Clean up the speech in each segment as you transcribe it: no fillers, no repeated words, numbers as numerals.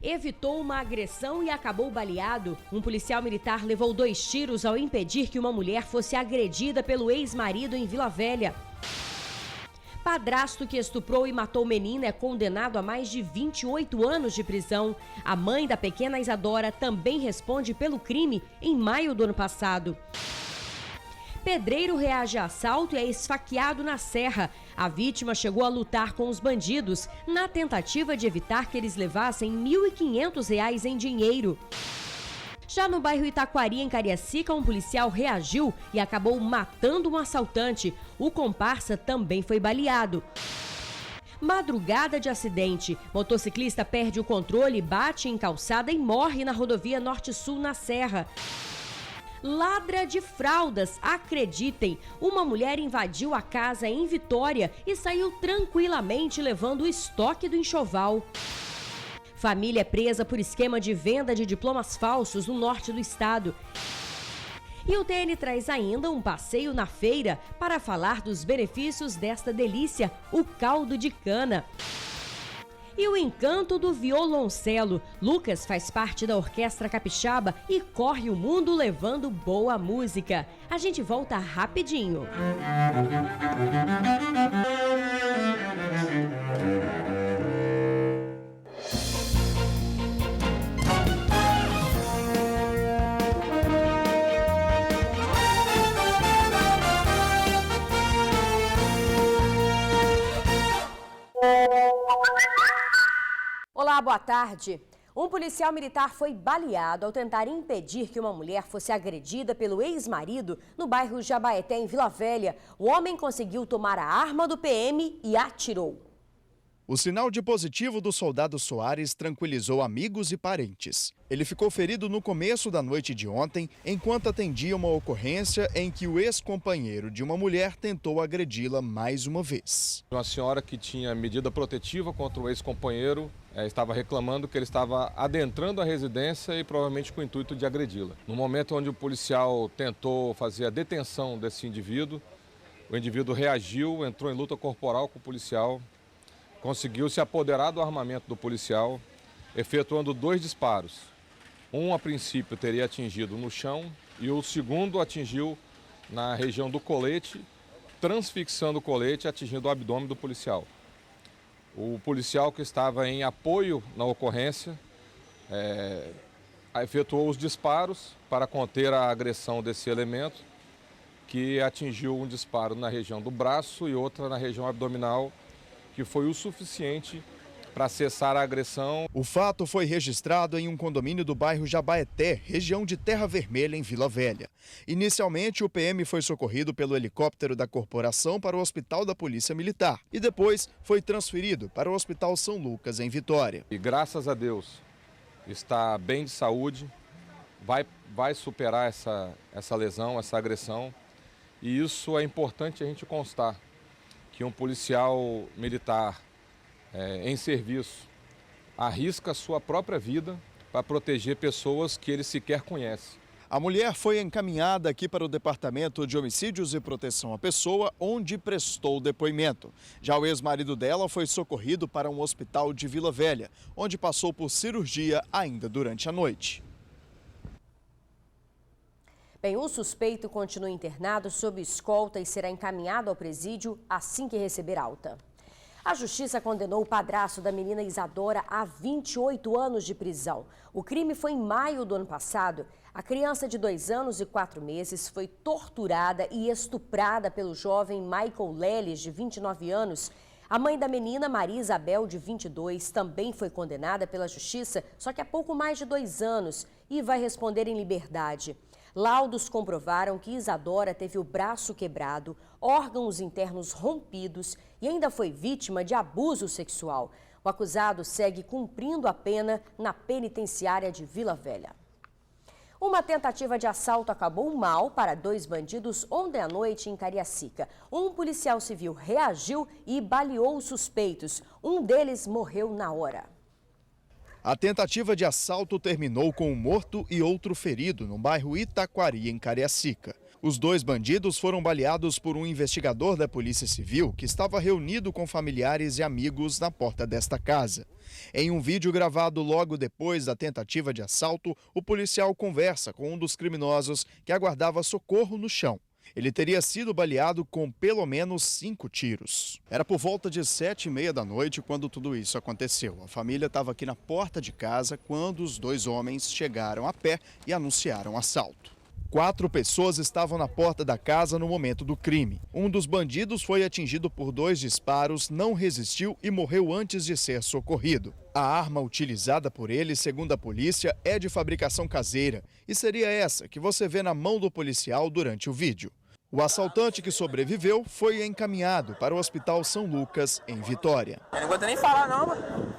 Evitou uma agressão e acabou baleado. Um policial militar levou 2 tiros ao impedir que uma mulher fosse agredida pelo ex-marido em Vila Velha. Padrasto que estuprou e matou menina é condenado a mais de 28 anos de prisão. A mãe da pequena Isadora também responde pelo crime em maio do ano passado. Pedreiro reage a assalto e é esfaqueado na Serra. A vítima chegou a lutar com os bandidos na tentativa de evitar que eles levassem R$ 1.500 em dinheiro. Já no bairro Itaquari, em Cariacica, um policial reagiu e acabou matando um assaltante. O comparsa também foi baleado. Madrugada de acidente. Motociclista perde o controle, bate em calçada e morre na rodovia Norte-Sul, na Serra. Ladra de fraldas, acreditem, uma mulher invadiu a casa em Vitória e saiu tranquilamente levando o estoque do enxoval. Família é presa por esquema de venda de diplomas falsos no norte do estado. E o TN traz ainda um passeio na feira para falar dos benefícios desta delícia, o caldo de cana. E o encanto do violoncelo. Lucas faz parte da Orquestra Capixaba e corre o mundo levando boa música. A gente volta rapidinho. Olá, boa tarde. Um policial militar foi baleado ao tentar impedir que uma mulher fosse agredida pelo ex-marido no bairro Jabaeté, em Vila Velha. O homem conseguiu tomar a arma do PM e atirou. O sinal de positivo do soldado Soares tranquilizou amigos e parentes. Ele ficou ferido no começo da noite de ontem, enquanto atendia uma ocorrência em que o ex-companheiro de uma mulher tentou agredi-la mais uma vez. Uma senhora que tinha medida protetiva contra o ex-companheiro estava reclamando que ele estava adentrando a residência e provavelmente com o intuito de agredi-la. No momento onde o policial tentou fazer a detenção desse indivíduo, o indivíduo reagiu, entrou em luta corporal com o policial, conseguiu se apoderar do armamento do policial, efetuando 2 disparos. Um, a princípio, teria atingido no chão e o segundo atingiu na região do colete, transfixando o colete, atingindo o abdômen do policial. O policial que estava em apoio na ocorrência efetuou os disparos para conter a agressão desse elemento, que atingiu um disparo na região do braço e outra na região abdominal, que foi o suficiente para cessar a agressão. O fato foi registrado em um condomínio do bairro Jabaeté, região de Terra Vermelha, em Vila Velha. Inicialmente, o PM foi socorrido pelo helicóptero da corporação para o Hospital da Polícia Militar e depois foi transferido para o Hospital São Lucas, em Vitória. E graças a Deus está bem de saúde, vai superar essa lesão, essa agressão, e isso é importante a gente constar, que um policial militar em serviço arrisca a sua própria vida para proteger pessoas que ele sequer conhece. A mulher foi encaminhada aqui para o Departamento de Homicídios e Proteção à Pessoa, onde prestou depoimento. Já o ex-marido dela foi socorrido para um hospital de Vila Velha, onde passou por cirurgia ainda durante a noite. Bem, o suspeito continua internado sob escolta e será encaminhado ao presídio assim que receber alta. A Justiça condenou o padrasto da menina Isadora a 28 anos de prisão. O crime foi em maio do ano passado. A criança de 2 anos e 4 meses foi torturada e estuprada pelo jovem Michael Leles, de 29 anos. A mãe da menina, Maria Isabel, de 22, também foi condenada pela Justiça, só que há pouco mais de 2 anos, e vai responder em liberdade. Laudos comprovaram que Isadora teve o braço quebrado, órgãos internos rompidos e ainda foi vítima de abuso sexual. O acusado segue cumprindo a pena na penitenciária de Vila Velha. Uma tentativa de assalto acabou mal para 2 bandidos ontem à noite em Cariacica. Um policial civil reagiu e baleou os suspeitos. Um deles morreu na hora. A tentativa de assalto terminou com um morto e outro ferido no bairro Itaquari, em Cariacica. Os 2 bandidos foram baleados por um investigador da Polícia Civil que estava reunido com familiares e amigos na porta desta casa. Em um vídeo gravado logo depois da tentativa de assalto, o policial conversa com um dos criminosos que aguardava socorro no chão. Ele teria sido baleado com pelo menos 5 tiros. Era por volta de 7h30 da noite quando tudo isso aconteceu. A família estava aqui na porta de casa quando os 2 homens chegaram a pé e anunciaram o assalto. 4 pessoas estavam na porta da casa no momento do crime. Um dos bandidos foi atingido por 2 disparos, não resistiu e morreu antes de ser socorrido. A arma utilizada por ele, segundo a polícia, é de fabricação caseira e seria essa que você vê na mão do policial durante o vídeo. O assaltante que sobreviveu foi encaminhado para o Hospital São Lucas, em Vitória. Eu não aguento nem falar não, mano.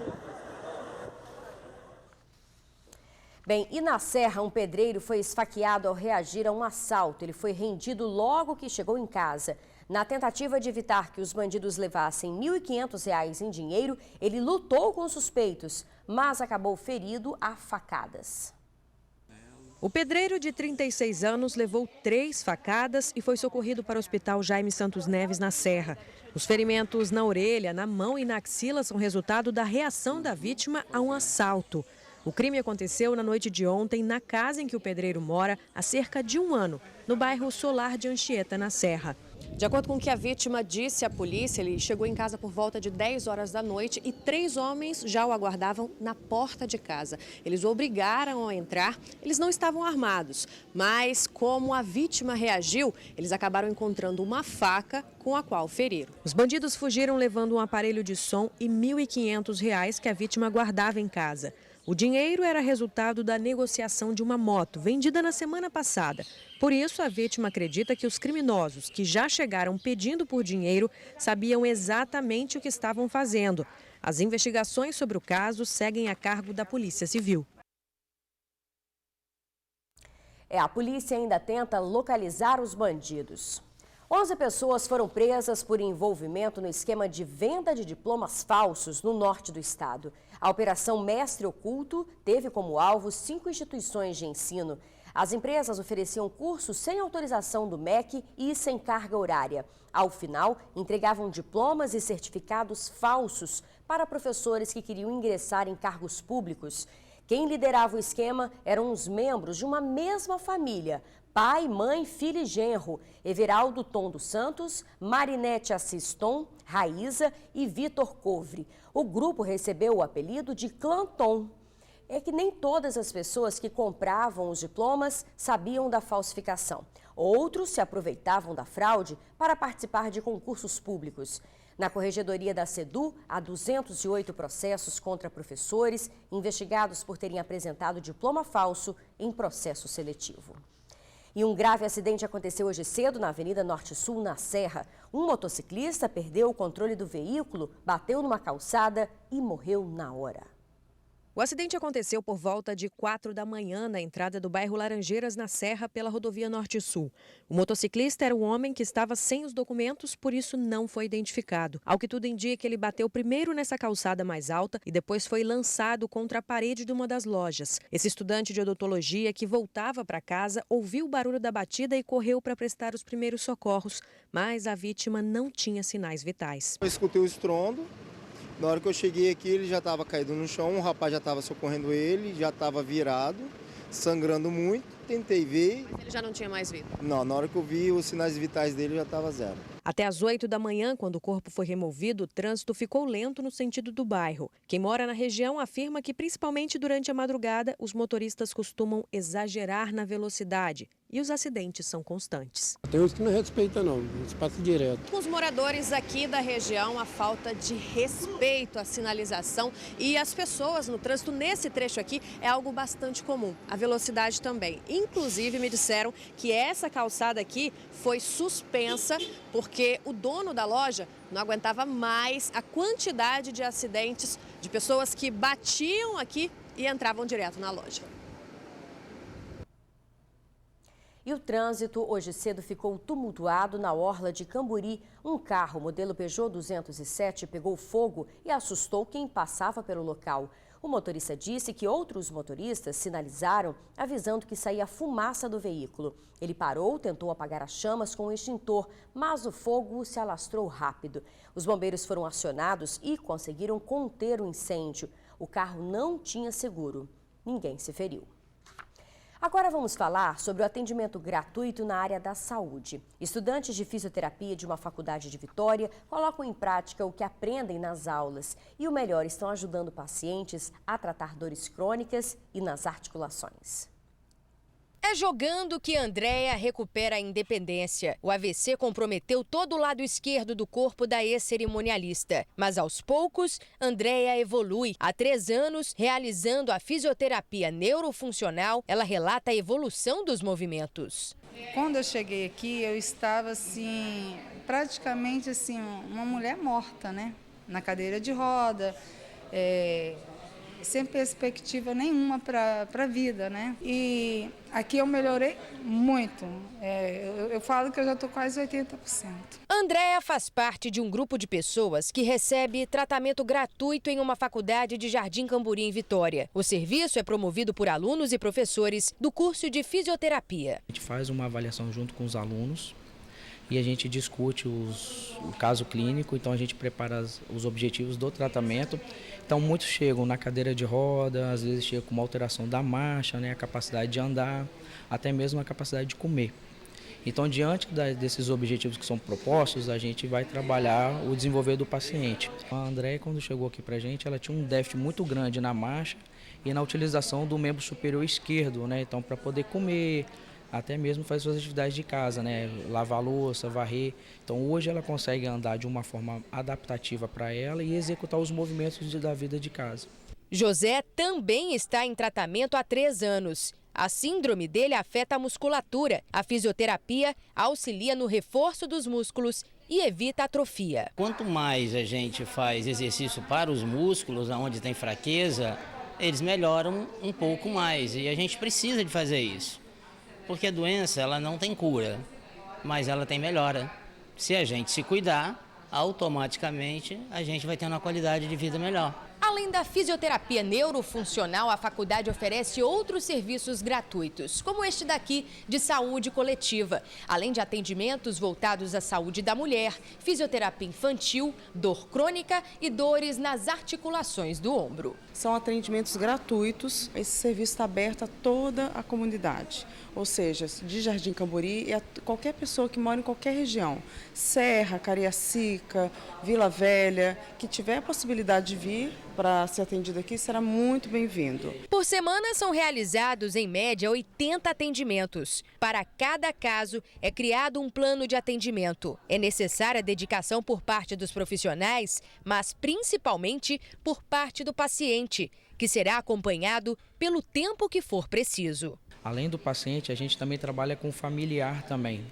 Bem, e na Serra, um pedreiro foi esfaqueado ao reagir a um assalto. Ele foi rendido logo que chegou em casa. Na tentativa de evitar que os bandidos levassem R$ 1.500 em dinheiro, ele lutou com os suspeitos, mas acabou ferido a facadas. O pedreiro de 36 anos levou 3 facadas e foi socorrido para o Hospital Jaime Santos Neves, na Serra. Os ferimentos na orelha, na mão e na axila são resultado da reação da vítima a um assalto. O crime aconteceu na noite de ontem na casa em que o pedreiro mora há cerca de 1 ano, no bairro Solar de Anchieta, na Serra. De acordo com o que a vítima disse à polícia, ele chegou em casa por volta de 10 horas da noite e 3 homens já o aguardavam na porta de casa. Eles o obrigaram a entrar, eles não estavam armados, mas como a vítima reagiu, eles acabaram encontrando uma faca com a qual feriram. Os bandidos fugiram levando um aparelho de som e R$ 1.500 que a vítima guardava em casa. O dinheiro era resultado da negociação de uma moto vendida na semana passada. Por isso, a vítima acredita que os criminosos que já chegaram pedindo por dinheiro sabiam exatamente o que estavam fazendo. As investigações sobre o caso seguem a cargo da Polícia Civil. A polícia ainda tenta localizar os bandidos. 11 pessoas foram presas por envolvimento no esquema de venda de diplomas falsos no norte do estado. A Operação Mestre Oculto teve como alvo 5 instituições de ensino. As empresas ofereciam cursos sem autorização do MEC e sem carga horária. Ao final, entregavam diplomas e certificados falsos para professores que queriam ingressar em cargos públicos. Quem liderava o esquema eram os membros de uma mesma família: pai, mãe, filho e genro, Everaldo Tom dos Santos, Marinete Assis Tom, Raíza e Vitor Covre. O grupo recebeu o apelido de Clã Tom. É que nem todas as pessoas que compravam os diplomas sabiam da falsificação. Outros se aproveitavam da fraude para participar de concursos públicos. Na Corregedoria da SEDU, há 208 processos contra professores investigados por terem apresentado diploma falso em processo seletivo. E um grave acidente aconteceu hoje cedo na Avenida Norte-Sul, na Serra. Um motociclista perdeu o controle do veículo, bateu numa calçada e morreu na hora. O acidente aconteceu por volta de 4 da manhã na entrada do bairro Laranjeiras, na Serra, pela rodovia Norte-Sul. O motociclista era um homem que estava sem os documentos, por isso não foi identificado. Ao que tudo indica, ele bateu primeiro nessa calçada mais alta e depois foi lançado contra a parede de uma das lojas. Esse estudante de odontologia que voltava para casa ouviu o barulho da batida e correu para prestar os primeiros socorros, mas a vítima não tinha sinais vitais. Eu escutei o estrondo. Na hora que eu cheguei aqui, ele já estava caído no chão, o rapaz já estava socorrendo ele, já estava virado, sangrando muito. Tentei ver. Mas ele já não tinha mais vida? Não, na hora que eu vi, os sinais vitais dele já estava 0. Até às 8 da manhã, quando o corpo foi removido, o trânsito ficou lento no sentido do bairro. Quem mora na região afirma que, principalmente durante a madrugada, os motoristas costumam exagerar na velocidade e os acidentes são constantes. Tem uns que não respeitam não, eles passam direto. Com os moradores aqui da região, a falta de respeito à sinalização e as pessoas no trânsito nesse trecho aqui é algo bastante comum. A velocidade também. Inclusive, me disseram que essa calçada aqui foi suspensa porque o dono da loja não aguentava mais a quantidade de acidentes de pessoas que batiam aqui e entravam direto na loja. E o trânsito hoje cedo ficou tumultuado na orla de Camburi. Um carro modelo Peugeot 207 pegou fogo e assustou quem passava pelo local. O motorista disse que outros motoristas sinalizaram avisando que saía fumaça do veículo. Ele parou, tentou apagar as chamas com o extintor, mas o fogo se alastrou rápido. Os bombeiros foram acionados e conseguiram conter o incêndio. O carro não tinha seguro. Ninguém se feriu. Agora vamos falar sobre o atendimento gratuito na área da saúde. Estudantes de fisioterapia de uma faculdade de Vitória colocam em prática o que aprendem nas aulas. E o melhor, estão ajudando pacientes a tratar dores crônicas e nas articulações. É jogando que Andréia recupera a independência. O AVC comprometeu todo o lado esquerdo do corpo da ex-cerimonialista. Mas aos poucos, Andréia evolui. Há 3 anos, realizando a fisioterapia neurofuncional, ela relata a evolução dos movimentos. Quando eu cheguei aqui, eu estava assim, praticamente assim, uma mulher morta, né? Na cadeira de roda, sem perspectiva nenhuma para a vida, né? E aqui eu melhorei muito. Eu falo que eu já estou quase 80%. Andréia faz parte de um grupo de pessoas que recebe tratamento gratuito em uma faculdade de Jardim Camburi, em Vitória. O serviço é promovido por alunos e professores do curso de fisioterapia. A gente faz uma avaliação junto com os alunos e a gente discute o caso clínico, então a gente prepara os objetivos do tratamento. Então muitos chegam na cadeira de roda, às vezes chegam com uma alteração da marcha, né, a capacidade de andar, até mesmo a capacidade de comer. Então, diante desses objetivos que são propostos, a gente vai trabalhar o desenvolver do paciente. A Andréia, quando chegou aqui para a gente, ela tinha um déficit muito grande na marcha e na utilização do membro superior esquerdo, né? Então, para poder comer, até mesmo fazer suas atividades de casa, né? Lavar louça, varrer. Então, hoje ela consegue andar de uma forma adaptativa para ela e executar os movimentos da vida de casa. José também está em tratamento há 3 anos. A síndrome dele afeta a musculatura. A fisioterapia auxilia no reforço dos músculos e evita a atrofia. Quanto mais a gente faz exercício para os músculos, onde tem fraqueza, eles melhoram um pouco mais. E a gente precisa de fazer isso. Porque a doença ela não tem cura, mas ela tem melhora. Se a gente se cuidar, automaticamente a gente vai ter uma qualidade de vida melhor. Além da fisioterapia neurofuncional, a faculdade oferece outros serviços gratuitos, como este daqui de saúde coletiva. Além de atendimentos voltados à saúde da mulher, fisioterapia infantil, dor crônica e dores nas articulações do ombro. São atendimentos gratuitos. Esse serviço está aberto a toda a comunidade, ou seja, de Jardim Camburi e a qualquer pessoa que mora em qualquer região. Serra, Cariacica, Vila Velha, que tiver a possibilidade de vir para ser atendido aqui, será muito bem-vindo. Por semana são realizados, em média, 80 atendimentos. Para cada caso, é criado um plano de atendimento. É necessária dedicação por parte dos profissionais, mas principalmente por parte do paciente, que será acompanhado pelo tempo que for preciso. Além do paciente, a gente também trabalha com o familiar também.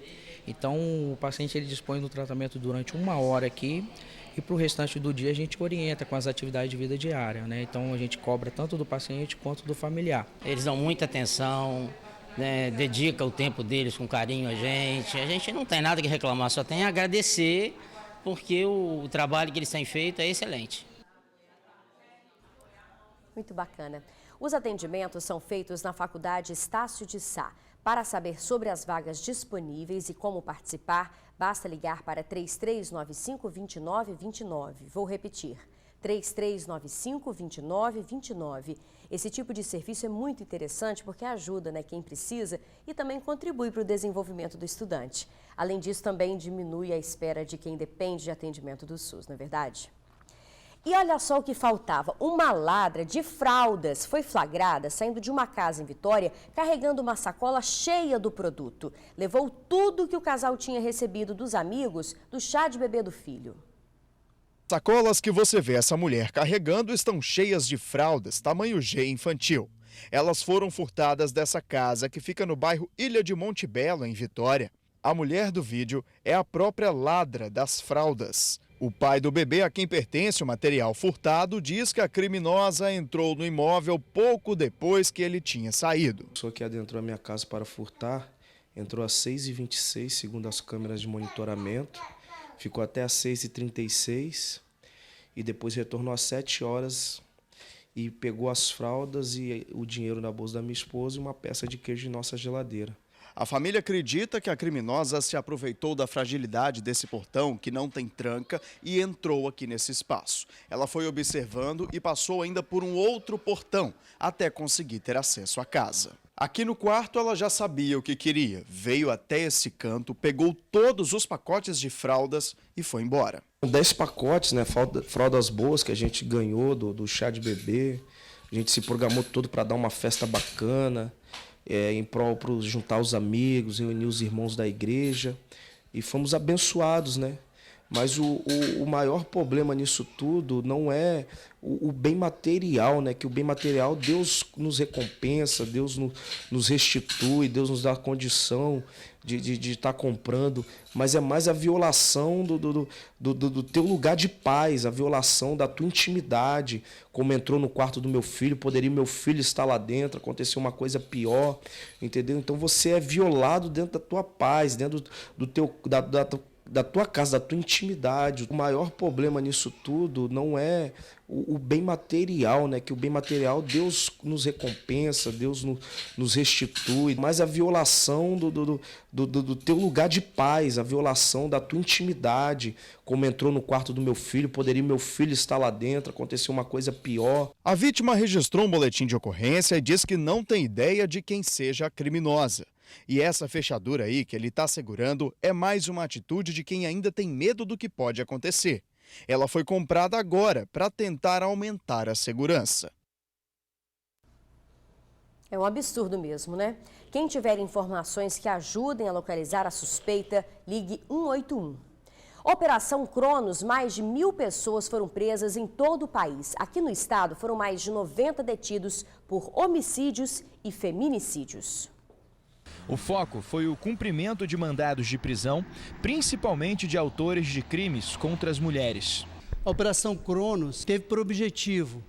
Então, o paciente ele dispõe do tratamento durante 1 hora aqui e para o restante do dia a gente orienta com as atividades de vida diária, né? Então, a gente cobra tanto do paciente quanto do familiar. Eles dão muita atenção, né? Dedica o tempo deles com carinho a gente não tem nada que reclamar, só tem a agradecer porque o trabalho que eles têm feito é excelente. Muito bacana. Os atendimentos são feitos na Faculdade Estácio de Sá. Para saber sobre as vagas disponíveis e como participar, basta ligar para 3395-2929. Vou repetir, 3395-2929. Esse tipo de serviço é muito interessante porque ajuda, quem precisa e também contribui para o desenvolvimento do estudante. Além disso, também diminui a espera de quem depende de atendimento do SUS, não é verdade? E olha só o que faltava, uma ladra de fraldas foi flagrada saindo de uma casa em Vitória carregando uma sacola cheia do produto. Levou tudo que o casal tinha recebido dos amigos do chá de bebê do filho. Sacolas que você vê essa mulher carregando estão cheias de fraldas tamanho G infantil. Elas foram furtadas dessa casa que fica no bairro Ilha de Monte Belo, em Vitória. A mulher do vídeo é a própria ladra das fraldas. O pai do bebê, a quem pertence o material furtado, diz que a criminosa entrou no imóvel pouco depois que ele tinha saído. A pessoa que adentrou a minha casa para furtar entrou às 6h26, segundo as câmeras de monitoramento, ficou até às 6h36 e depois retornou às 7 horas e pegou as fraldas e o dinheiro na bolsa da minha esposa e uma peça de queijo em nossa geladeira. A família acredita que a criminosa se aproveitou da fragilidade desse portão, que não tem tranca, e entrou aqui nesse espaço. Ela foi observando e passou ainda por um outro portão, até conseguir ter acesso à casa. Aqui no quarto ela já sabia o que queria, veio até esse canto, pegou todos os pacotes de fraldas e foi embora. 10 pacotes, né, fraldas boas que a gente ganhou do chá de bebê, a gente se programou todo para dar uma festa bacana, em prol para juntar os amigos, reunir os irmãos da igreja, e fomos abençoados, né? Mas o maior problema nisso tudo não é o bem material, né? Que o bem material, Deus nos recompensa, Deus nos restitui, Deus nos dá a condição de estar comprando, mas é mais a violação do teu lugar de paz, a violação da tua intimidade, como entrou no quarto do meu filho, poderia meu filho estar lá dentro, aconteceu uma coisa pior, entendeu? Então você é violado dentro da tua paz, dentro da tua casa, da tua intimidade. O maior problema nisso tudo não é o bem material, né? Que o bem material, Deus nos recompensa, Deus nos restitui, mas a violação do teu lugar de paz, a violação da tua intimidade, como entrou no quarto do meu filho, poderia meu filho estar lá dentro, aconteceu uma coisa pior. A vítima registrou um boletim de ocorrência e diz que não tem ideia de quem seja a criminosa. E essa fechadura aí que ele está segurando é mais uma atitude de quem ainda tem medo do que pode acontecer. Ela foi comprada agora para tentar aumentar a segurança. É um absurdo mesmo, né? Quem tiver informações que ajudem a localizar a suspeita, ligue 181. Operação Cronos, mais de 1.000 pessoas foram presas em todo o país. Aqui no estado foram mais de 90 detidos por homicídios e feminicídios. O foco foi o cumprimento de mandados de prisão, principalmente de autores de crimes contra as mulheres. A Operação Cronos teve por objetivo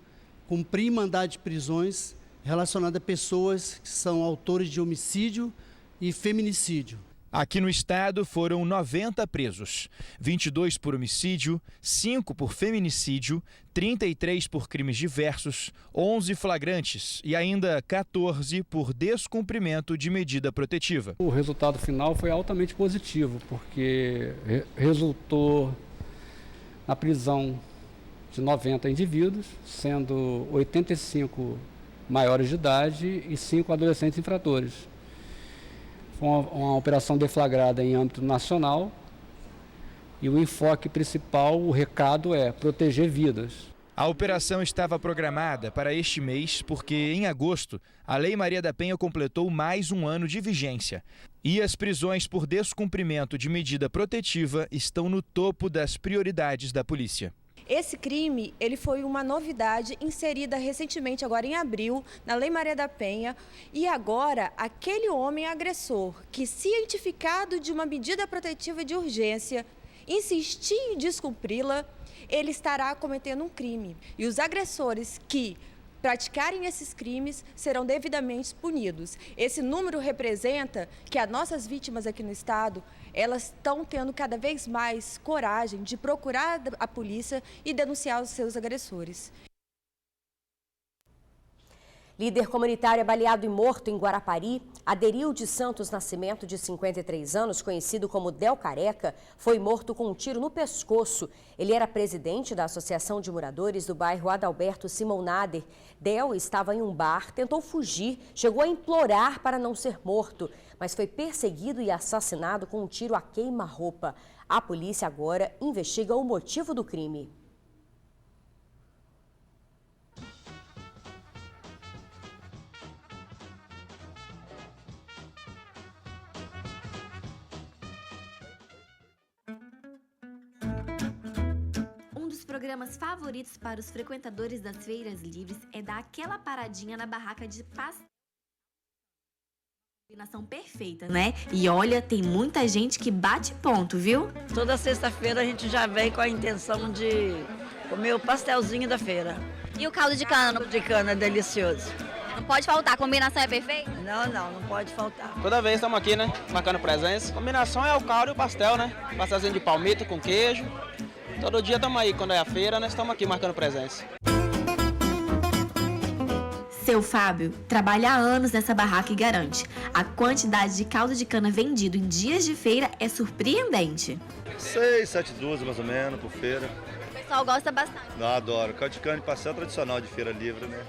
cumprir mandado de prisões relacionado a pessoas que são autores de homicídio e feminicídio. Aqui no estado foram 90 presos, 22 por homicídio, 5 por feminicídio, 33 por crimes diversos, 11 flagrantes e ainda 14 por descumprimento de medida protetiva. O resultado final foi altamente positivo, porque resultou na prisão de 90 indivíduos, sendo 85 maiores de idade e 5 adolescentes infratores. Foi uma operação deflagrada em âmbito nacional e o enfoque principal, o recado é proteger vidas. A operação estava programada para este mês porque, em agosto, a Lei Maria da Penha completou mais um ano de vigência. E as prisões por descumprimento de medida protetiva estão no topo das prioridades da polícia. Esse crime, ele foi uma novidade inserida recentemente, agora em abril, na Lei Maria da Penha. E agora, aquele homem agressor que, cientificado de uma medida protetiva de urgência, insistir em descumpri-la, ele estará cometendo um crime. E os agressores que praticarem esses crimes serão devidamente punidos. Esse número representa que as nossas vítimas aqui no estado, elas estão tendo cada vez mais coragem de procurar a polícia e denunciar os seus agressores. Líder comunitário baleado e morto em Guarapari, Aderilde Santos Nascimento, de 53 anos, conhecido como Del Careca, foi morto com um tiro no pescoço. Ele era presidente da Associação de Moradores do bairro Adalberto Simão Nader. Del estava em um bar, tentou fugir, chegou a implorar para não ser morto, mas foi perseguido e assassinado com um tiro a queima-roupa. A polícia agora investiga o motivo do crime. Programas favoritos para os frequentadores das feiras livres é dar aquela paradinha na barraca de pastel. Combinação perfeita, né? E olha, tem muita gente que bate ponto, viu? Toda sexta-feira a gente já vem com a intenção de comer o pastelzinho da feira. E o caldo de cana? O caldo de cana é delicioso. Não pode faltar, a combinação é perfeita? Não pode faltar. Toda vez estamos aqui, né? Marcando presença. A combinação é o caldo e o pastel, né? Pastelzinho de palmito com queijo. Todo dia estamos aí, quando é a feira, nós estamos aqui marcando presença. Seu Fábio trabalha há anos nessa barraca e garante: a quantidade de caldo de cana vendido em dias de feira é surpreendente. 6, 7 dúzias mais ou menos por feira. O pessoal gosta bastante. Eu adoro. Caldo de cana e pastel tradicional de feira livre, né?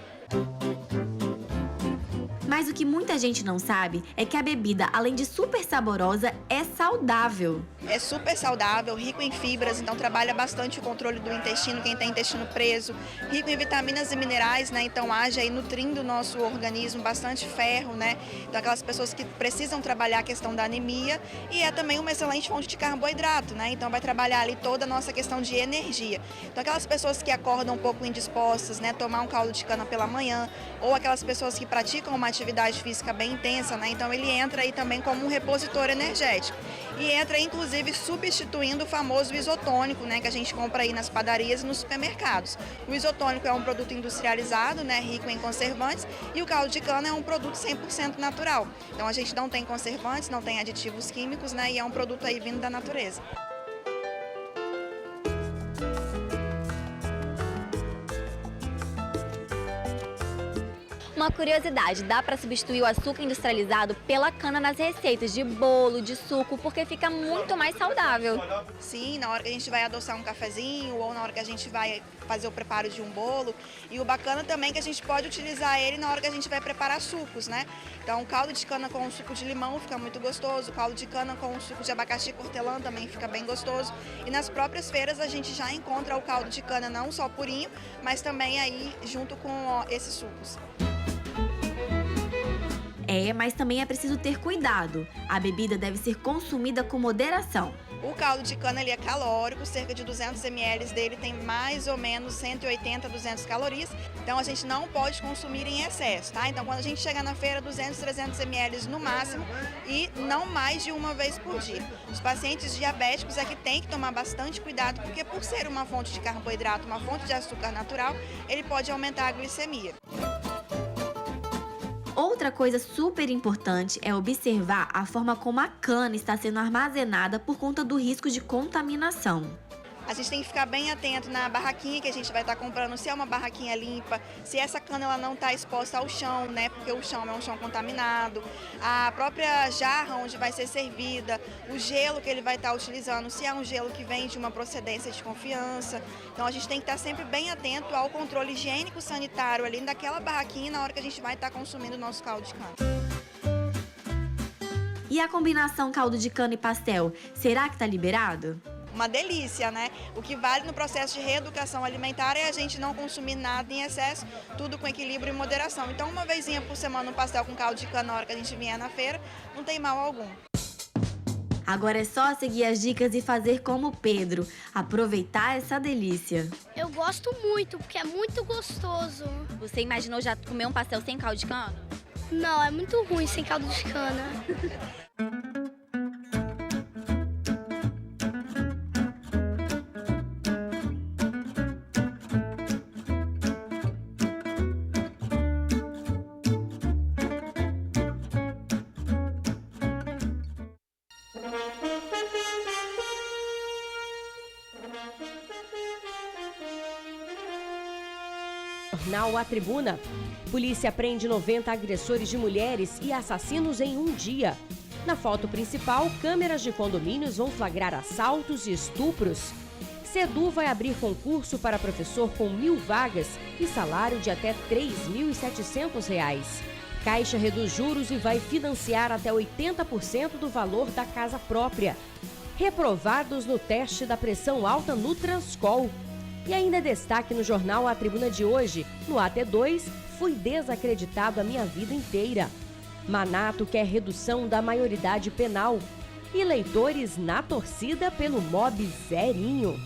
Mas o que muita gente não sabe é que a bebida, além de super saborosa, é saudável. É super saudável, rico em fibras, então trabalha bastante o controle do intestino, quem tem intestino preso, rico em vitaminas e minerais, né? Então age aí nutrindo o nosso organismo, bastante ferro, né? Então aquelas pessoas que precisam trabalhar a questão da anemia, e é também uma excelente fonte de carboidrato, né? Então vai trabalhar ali toda a nossa questão de energia. Então aquelas pessoas que acordam um pouco indispostas, né? Tomar um caldo de cana pela manhã, ou aquelas pessoas que praticam uma atividade física bem intensa, né? Então ele entra aí também como um repositor energético. E entra inclusive substituindo o famoso isotônico, né, que a gente compra aí nas padarias e nos supermercados. O isotônico é um produto industrializado, né, rico em conservantes, e o caldo de cana é um produto 100% natural. Então a gente não tem conservantes, não tem aditivos químicos, né, e é um produto aí vindo da natureza. Uma curiosidade, dá para substituir o açúcar industrializado pela cana nas receitas de bolo, de suco, porque fica muito mais saudável. Sim, na hora que a gente vai adoçar um cafezinho ou na hora que a gente vai fazer o preparo de um bolo. E o bacana também é que a gente pode utilizar ele na hora que a gente vai preparar sucos, né? Então o caldo de cana com suco de limão fica muito gostoso, o caldo de cana com suco de abacaxi hortelã também fica bem gostoso. E nas próprias feiras a gente já encontra o caldo de cana não só purinho, mas também aí junto com esses sucos. Mas também é preciso ter cuidado. A bebida deve ser consumida com moderação. O caldo de cana ele é calórico, cerca de 200 ml dele tem mais ou menos 180 a 200 calorias. Então a gente não pode consumir em excesso, tá? Então quando a gente chegar na feira, 200, 300 ml no máximo e não mais de uma vez por dia. Os pacientes diabéticos é que tem que tomar bastante cuidado, porque por ser uma fonte de carboidrato, uma fonte de açúcar natural, ele pode aumentar a glicemia. Outra coisa super importante é observar a forma como a cana está sendo armazenada por conta do risco de contaminação. A gente tem que ficar bem atento na barraquinha que a gente vai estar comprando, se é uma barraquinha limpa, se essa cana ela não está exposta ao chão, né? Porque o chão é um chão contaminado, a própria jarra onde vai ser servida, o gelo que ele vai estar utilizando, se é um gelo que vem de uma procedência de confiança. Então a gente tem que estar sempre bem atento ao controle higiênico sanitário ali daquela barraquinha na hora que a gente vai estar consumindo o nosso caldo de cana. E a combinação caldo de cana e pastel, será que está liberado? Uma delícia, né? O que vale no processo de reeducação alimentar é a gente não consumir nada em excesso, tudo com equilíbrio e moderação. Então, uma vezinha por semana um pastel com caldo de cana na hora que a gente vier na feira, não tem mal algum. Agora é só seguir as dicas e fazer como o Pedro, aproveitar essa delícia. Eu gosto muito, porque é muito gostoso. Você imaginou já comer um pastel sem caldo de cana? Não, é muito ruim sem caldo de cana. Jornal A Tribuna. Polícia prende 90 agressores de mulheres e assassinos em um dia. Na foto principal, câmeras de condomínios vão flagrar assaltos e estupros. Sedu vai abrir concurso para professor com 1.000 vagas e salário de até R$ 3.700. Caixa reduz juros e vai financiar até 80% do valor da casa própria. Reprovados no teste da pressão alta no Transcol. E ainda destaque no jornal A Tribuna de hoje, no AT2, fui desacreditado a minha vida inteira. Manato quer redução da maioridade penal. E leitores na torcida pelo Mob Zerinho.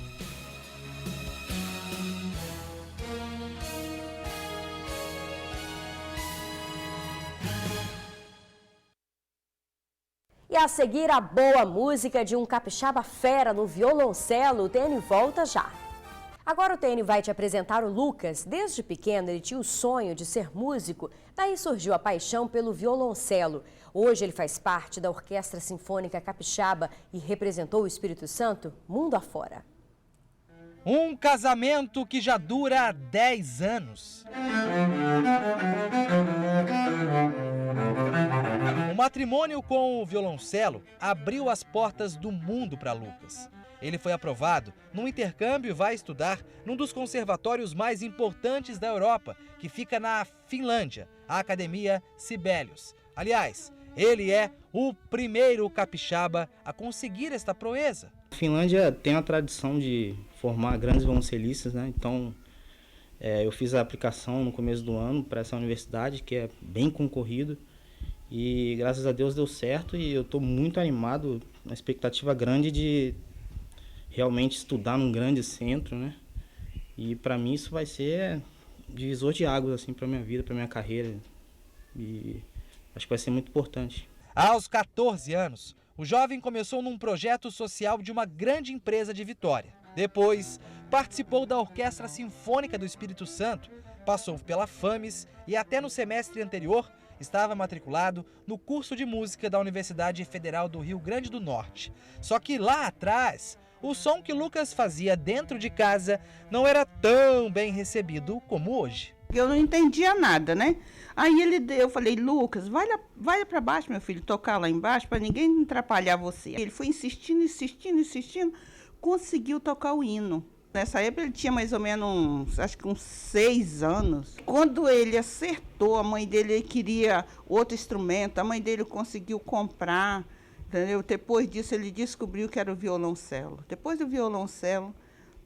E a seguir, a boa música de um capixaba fera no violoncelo. O TN volta já. Agora o TN vai te apresentar o Lucas. Desde pequeno ele tinha o sonho de ser músico, daí surgiu a paixão pelo violoncelo. Hoje ele faz parte da Orquestra Sinfônica Capixaba e representou o Espírito Santo mundo afora. Um casamento que já dura 10 anos. O matrimônio com o violoncelo abriu as portas do mundo para Lucas. Ele foi aprovado num intercâmbio e vai estudar num dos conservatórios mais importantes da Europa, que fica na Finlândia, a Academia Sibelius. Aliás, ele é o primeiro capixaba a conseguir esta proeza. A Finlândia tem a tradição de formar grandes violoncelistas, né? Então, eu fiz a aplicação no começo do ano para essa universidade, que é bem concorrido. E graças a Deus deu certo e eu estou muito animado, uma expectativa grande de realmente estudar num grande centro, né? E para mim isso vai ser divisor de águas assim, para minha vida, para minha carreira. E acho que vai ser muito importante. Aos 14 anos, o jovem começou num projeto social de uma grande empresa de Vitória. Depois, participou da Orquestra Sinfônica do Espírito Santo, passou pela FAMES e até no semestre anterior estava matriculado no curso de música da Universidade Federal do Rio Grande do Norte. Só que lá atrás, o som que Lucas fazia dentro de casa não era tão bem recebido como hoje. Eu não entendia nada, né? Aí eu falei, Lucas, vai lá para baixo, meu filho, tocar lá embaixo para ninguém atrapalhar você. Ele foi insistindo, conseguiu tocar o hino. Nessa época ele tinha mais ou menos, acho que uns 6 anos. Quando ele acertou, a mãe dele queria outro instrumento, a mãe dele conseguiu comprar, entendeu? Depois disso ele descobriu que era o violoncelo. Depois do violoncelo,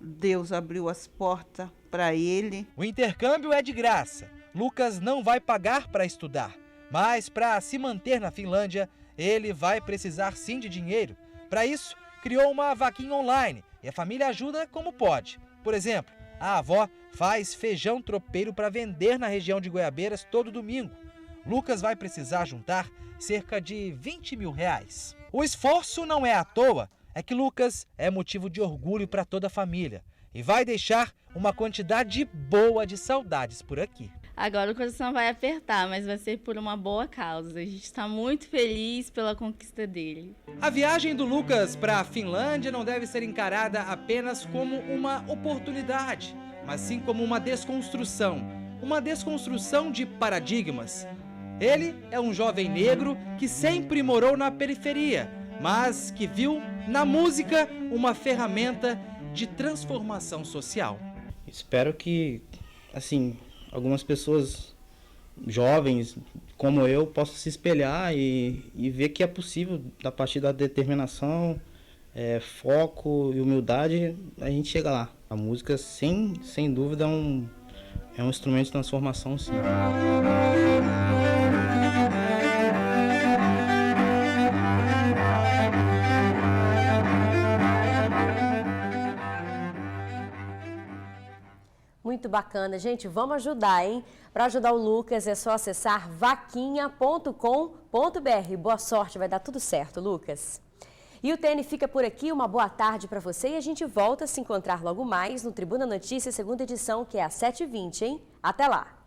Deus abriu as portas para ele. O intercâmbio é de graça. Lucas não vai pagar para estudar, mas para se manter na Finlândia, ele vai precisar sim de dinheiro. Para isso, criou uma vaquinha online e a família ajuda como pode. Por exemplo, a avó faz feijão tropeiro para vender na região de Goiabeiras todo domingo. Lucas vai precisar juntar cerca de 20 mil reais. O esforço não é à toa, é que Lucas é motivo de orgulho para toda a família e vai deixar uma quantidade boa de saudades por aqui. Agora o coração vai apertar, mas vai ser por uma boa causa. A gente está muito feliz pela conquista dele. A viagem do Lucas para a Finlândia não deve ser encarada apenas como uma oportunidade, mas sim como uma desconstrução de paradigmas. Ele é um jovem negro que sempre morou na periferia, mas que viu na música uma ferramenta de transformação social. Espero que, algumas pessoas jovens como eu possam se espelhar e ver que é possível, a partir da determinação, foco e humildade, a gente chega lá. A música, sem dúvida, é um instrumento de transformação, sim. Muito bacana, gente, vamos ajudar, hein? Para ajudar o Lucas é só acessar vaquinha.com.br. Boa sorte, vai dar tudo certo, Lucas. E o TN fica por aqui, uma boa tarde para você e a gente volta a se encontrar logo mais no Tribuna Notícias, segunda edição, que é às 7h20, hein? Até lá!